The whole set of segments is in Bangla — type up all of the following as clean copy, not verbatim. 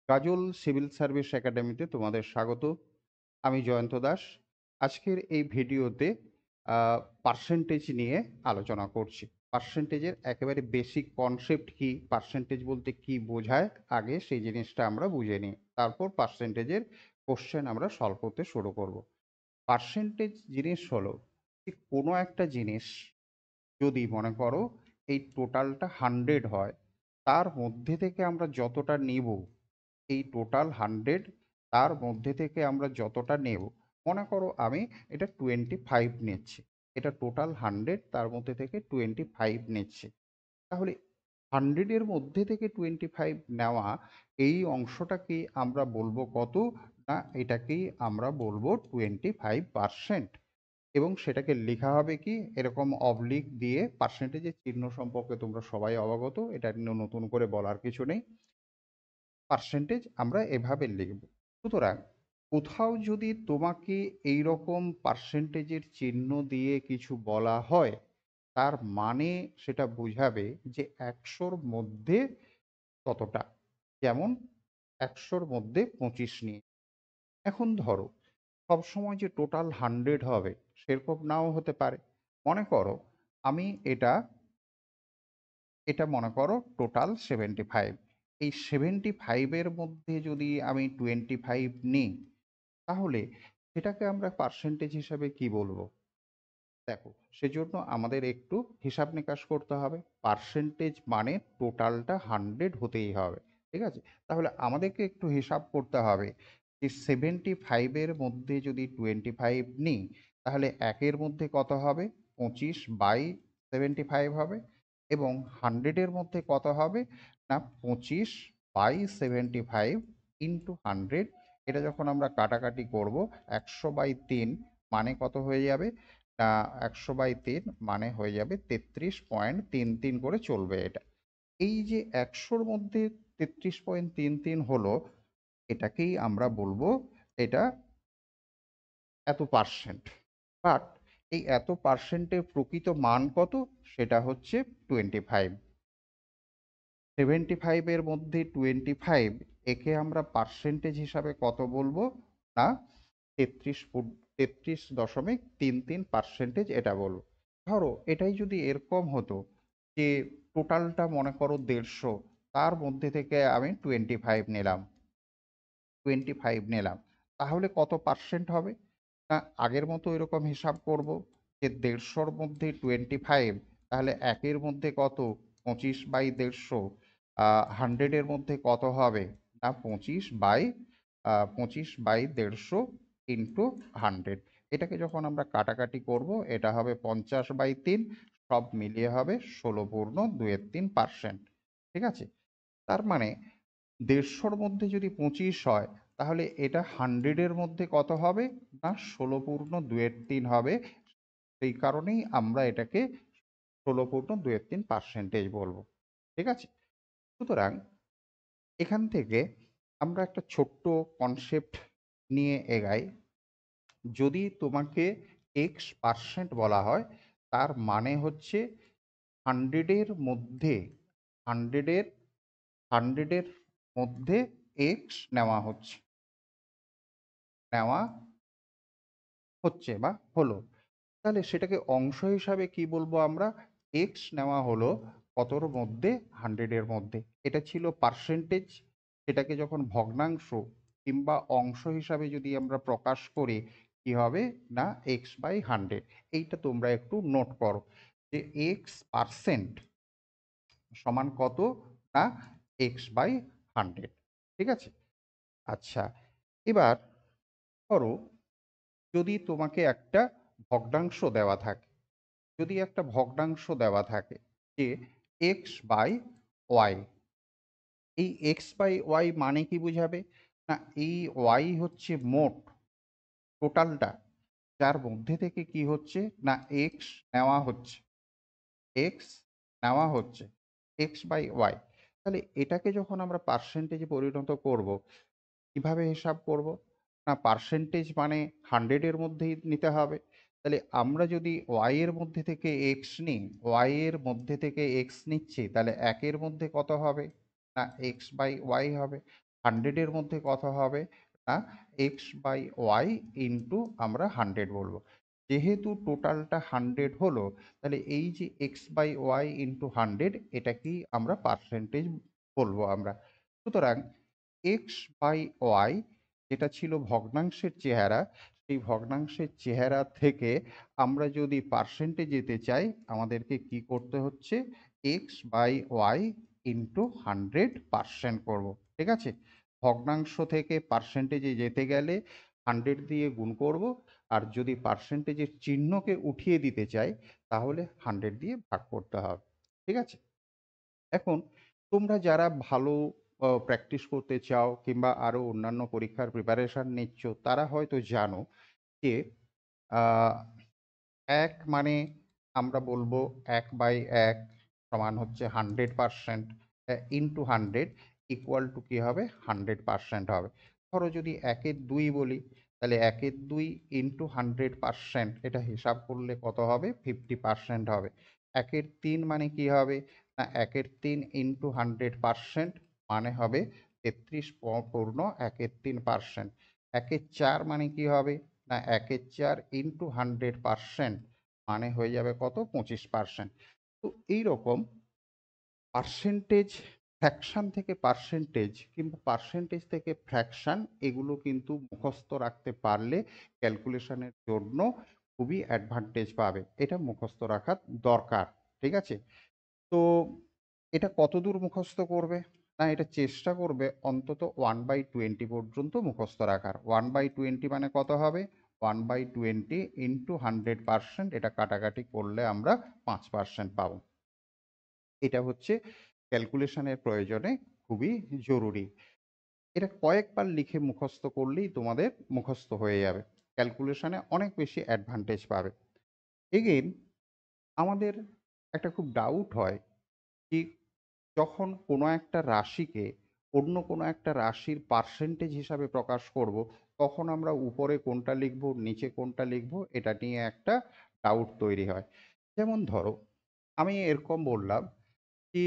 কাজল সিভিল সার্ভিস একাডেমিতে তোমাদের স্বাগত। আমি জয়ন্ত দাস। আজকের এই ভিডিওতে পার্সেন্টেজ নিয়ে আলোচনা করছি। পার্সেন্টেজের একেবারে বেসিক কনসেপ্ট কি, পার্সেন্টেজ বলতে কি বোঝায়, আগে সেই জিনিসটা আমরা বুঝে নিই, তারপর পার্সেন্টেজের কোশ্চেন আমরা সলভ করতে শুরু করব। পার্সেন্টেজ জিনিস হলো যে কোনো একটা জিনিস যদি মনে করো এই টোটালটা 100 হয়, তার মধ্যে থেকে আমরা যতটা নেব, এই টোটাল 100 তার মধ্যে থেকে আমরা যতটা নেব, মনে করো আমি এটা 25 নিচ্ছি, এটা টোটাল 100 তার মধ্যে থেকে 25 নিচ্ছি, তাহলে 100 এর মধ্যে থেকে 25 নেওয়া এই অংশটাকে আমরা বলবো কত? না, এটাকেই আমরা বলবো 25%। এবং সেটাকে লেখা হবে কি এরকম অবলিক দিয়ে। পার্সেন্টেজের চিহ্ন সম্পর্কে তোমরা সবাই অবগত, এটা নিয়ে নতুন করে বলার কিছু নেই। পার্সেন্টেজ আমরা এভাবে লিখব। সুতরাং কোথাও যদি তোমাকে এই রকম পার্সেন্টেজের চিহ্ন দিয়ে কিছু বলা হয়, তার মানে সেটা বোঝাবে যে 100-র মধ্যে কতটা। যেমন 100-র মধ্যে 25 নিয়ে। এখন ধরো সবসময় যে টোটাল 100 হবে সেরকম নাও হতে পারে। মনে করো আমি এটা এটা মনে করো টোটাল 75। এই 75 এর মধ্যে যদি আমি 25 নিই, তাহলে সেটাকে আমরা পার্সেন্টেজ হিসাবে কি বলবো? দেখো, সেজন্য আমাদের একটু হিসাব নিকাশ করতে হবে। পার্সেন্টেজ মানে টোটালটা 100 হতেই হবে, ঠিক আছে? তাহলে আমাদেরকে একটু হিসাব করতে হবে যে 75 এর মধ্যে যদি 25 নিই, তাহলে একের মধ্যে কত হবে? 25/75 হবে। এবং 100 এর মধ্যে কত হবে? না, 25/75 ইন্টু 100। এটা যখন আমরা কাটাকাটি করব, 100/3 মানে কত হয়ে যাবে? 100/3 মানে হয়ে যাবে 33.33 করে চলবে এটা। এই যে 100-র মধ্যে 33.33 হলো, এটাকেই আমরা বলবো এটা এত পার্সেন্ট। বাট এই এত পার্সেন্টের প্রকৃত মান কত? সেটা হচ্ছে 25। 75 এর মধ্যে 25, একে আমরা পার্সেন্টেজ হিসাবে কত বলবো? না, 33.33% এটা বলবো। ধরো এটাই যদি এরকম হতো যে টোটালটা মনে করো 150, তার মধ্যে থেকে আমি 25 নিলাম, তাহলে কত পার্সেন্ট হবে? না, আগের মতো এরকম হিসাব করব যে 150-র মধ্যে 25, তাহলে একের মধ্যে কত? 25/150। 100-এর মধ্যে কত হবে? না, 25/150 ইন্টু 100। এটাকে যখন আমরা কাটাকাটি করব, এটা হবে 50/3, সব মিলিয়ে হবে 16.23%। ঠিক আছে? তার মানে 150-র মধ্যে যদি 25 হয়, তাহলে এটা 100-এর মধ্যে কত হবে? না, 16.23 হবে। সেই কারণেই আমরা এটাকে 16.23% বলবো। ঠিক আছে? সুতরাং এখান থেকে আমরা একটা ছোট্ট কনসেপ্ট নিয়ে এগাই। যদি তোমাকে এক্স পার্সেন্ট বলা হয়, তার মানে হচ্ছে 100-এর মধ্যে 100-এর 100-এর মধ্যে এক্স নেওয়া হচ্ছে বা হলো। তাহলে সেটাকে অংশ হিসাবে কি বলবো আমরা? এক্স নেওয়া হলো কতর মধ্যে? 100-এর মধ্যে। এটা ছিল পার্সেন্টেজ। সেটাকে যখন ভগ্নাংশ কিংবা অংশ হিসাবে যদি আমরা প্রকাশ করি, কি হবে? না, x/100। এইটা তোমরা একটু নোট করো যে এক্স পার্সেন্ট সমান কত? না, x/100। ঠিক আছে? আচ্ছা, এবার ধরো যদি তোমাকে একটা ভগ্নাংশ দেওয়া থাকে, যদি একটা ভগ্নাংশ দেওয়া থাকে যে এক্স বাই ওয়াই, এই এক্স বাই ওয়াই মানে কি বোঝাবে? না, এই ওয়াই হচ্ছে মোট টোটালটা, যার মধ্যে থেকে কি হচ্ছে? না, এক্স নেওয়া হচ্ছে, এক্স নেওয়া হচ্ছে এক্স বাই ওয়াই। তাহলে এটাকে যখন আমরা পার্সেন্টেজে পরিণত করব, কিভাবে হিসাব করব? না, পার্সেন্টেজ মানে 100-এর মধ্যেই নিতে হবে। তাহলে আমরা যদি ওয়াই এর মধ্যে থেকে এক্স নিই, ওয়াই এর মধ্যে থেকে এক্স নিচ্ছি, তাহলে একের মধ্যে কত হবে? না, এক্স বাই ওয়াই হবে। 100-এর মধ্যে কত হবে না x/y ইনটু আমরা 100 বলবো। যেহেতু টোটালটা 100 হলো, তাহলে এই যে x/y ইনটু 100 এটাকেই আমরা পার্সেন্টেজ বলবো আমরা। সুতরাং x/y যেটা ছিল ভগ্নাংশের চেহারা, সেই ভগ্নাংশের চেহারা থেকে আমরা যদি পার্সেন্টে যেতে চাই, আমাদেরকে কি করতে হচ্ছে? x/y ইনটু 100% করব। ঠিক আছে? ভগ্নাংশ থেকে পার্সেন্টেজে যেতে গেলে 100 দিয়ে গুণ করব, আর যদি পার্সেন্টেজের চিহ্নকে উঠিয়ে দিতে চাই তাহলে 100 দিয়ে ভাগ করতে হবে। ঠিক আছে? এখন তোমরা যারা ভালো প্র্যাকটিস করতে চাও কিংবা আরো অন্যান্য পরীক্ষার প্রিপারেশন নিচ্ছ, তারা হয়তো জানো যে আহ, 1 মানে আমরা বলবো 1/1 সমান হচ্ছে 100%, ইনটু 100 ইকুয়াল টু কি হবে? 100% হবে। ধরো যদি 1/2 বলি, তাহলে 1/2 ইনটু 100% এটা হিসাব করলে কত হবে? 50% হবে। 1/3 মানে কি হবে? না 1/3 ইনটু 100% মানে হবে 33.1/3%। 1/4 মানে কি হবে? না 1/4 ইনটু 100% মানে হয়ে যাবে কত? 25%। তো এইরকম পার্সেন্টেজ, ফ্র্যাকশন থেকে পার্সেন্টেজ কিংবা পার্সেন্টেজ থেকে ফ্র্যাকশন, এগুলো কিন্তু মুখস্থ রাখতে পারলে ক্যালকুলেশনের জন্য খুবই অ্যাডভান্টেজ পাবে। এটা মুখস্থ রাখা দরকার। ঠিক আছে? তো এটা কতদূর মুখস্থ করবে? না এটা চেষ্টা করবে অন্তত 1/20 পর্যন্ত মুখস্থ রাখার। 1/20 মানে কত হবে? 1/20 ইন্টু 100%, এটা কাটাকাটি করলে আমরা 5% পাবো। এটা হচ্ছে ক্যালকুলেশনের প্রয়োজনে খুবই জরুরি। এটা কয়েকবার লিখে মুখস্থ করলেই তোমাদের মুখস্থ হয়ে যাবে। ক্যালকুলেশনে অনেক বেশি অ্যাডভান্টেজ পাবে। এগেইন আমাদের একটা খুব ডাউট হয় কি, যখন কোনো একটা রাশিকে অন্য কোনো একটা রাশির পার্সেন্টেজ হিসাবে প্রকাশ করব, তখন আমরা উপরে কোনটা লিখব নিচে কোনটা লিখব এটা নিয়ে একটা ডাউট তৈরি হয়। যেমন ধরো আমি এরকম বললাম কি,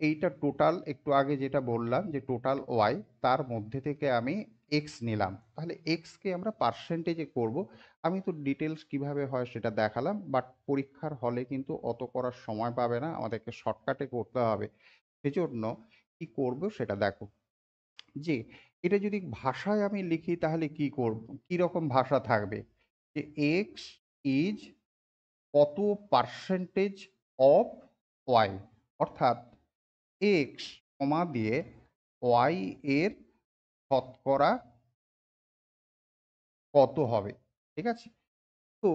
এইটা টোটাল, একটু আগে যেটা বললাম যে টোটাল ওয়াই, তার মধ্যে থেকে আমি এক্স নিলাম, তাহলে এক্সকে আমরা পার্সেন্টেজে করব। আমি তো ডিটেলস কিভাবে হয় সেটা দেখালাম, বাট পরীক্ষার হলে কিন্তু অত করার সময় পাবে না, আমাদেরকে শর্টকাটে করতে হবে। সেজন্য কি করব সেটা দেখো, যে এটা যদি ভাষায় আমি লিখি তাহলে কি করব, কি রকম ভাষা থাকবে? যে এক্স ইজ কত পার্সেন্টেজ অফ ওয়াই, অর্থাৎ এক্স কমা দিয়ে ওয়াই এর শতকরা কত হবে। ঠিক আছে? তো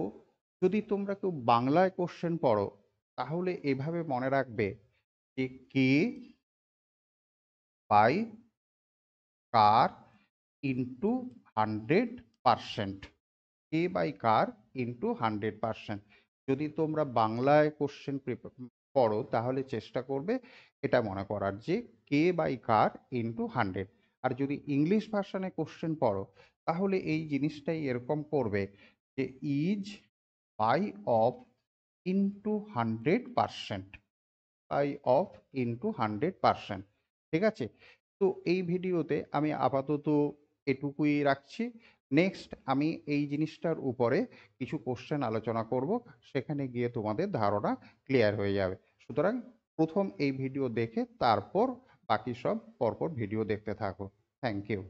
যদি তোমরা কেউ বাংলায় কোশ্চেন পড়ো, তাহলে এভাবে মনে রাখবে যে K by car into 100%। K by car into 100%। যদি তোমরা বাংলায় কোশ্চেন পড়ো তাহলে চেষ্টা করবে এটা মনে করার যে কে বাই কার ইন্টু 100। আর যদি ইংলিশ ভার্সনে কোশ্চেন পড়ো তাহলে এই জিনিসটাই এরকম করবে যে is by of into 100%। By of into 100%। ঠিক আছে? তো এই ভিডিওতে আমি আপাতত এটুকুই রাখছি। নেক্সট আমি এই জিনিসটার উপরে কিছু কোশ্চেন আলোচনা করব, সেখানে গিয়ে তোমাদের ধারণা ক্লিয়ার হয়ে যাবে। সুতরাং প্রথম এই ভিডিও দেখে তারপর বাকি সব পরপর ভিডিও দেখতে থাকো। Thank you.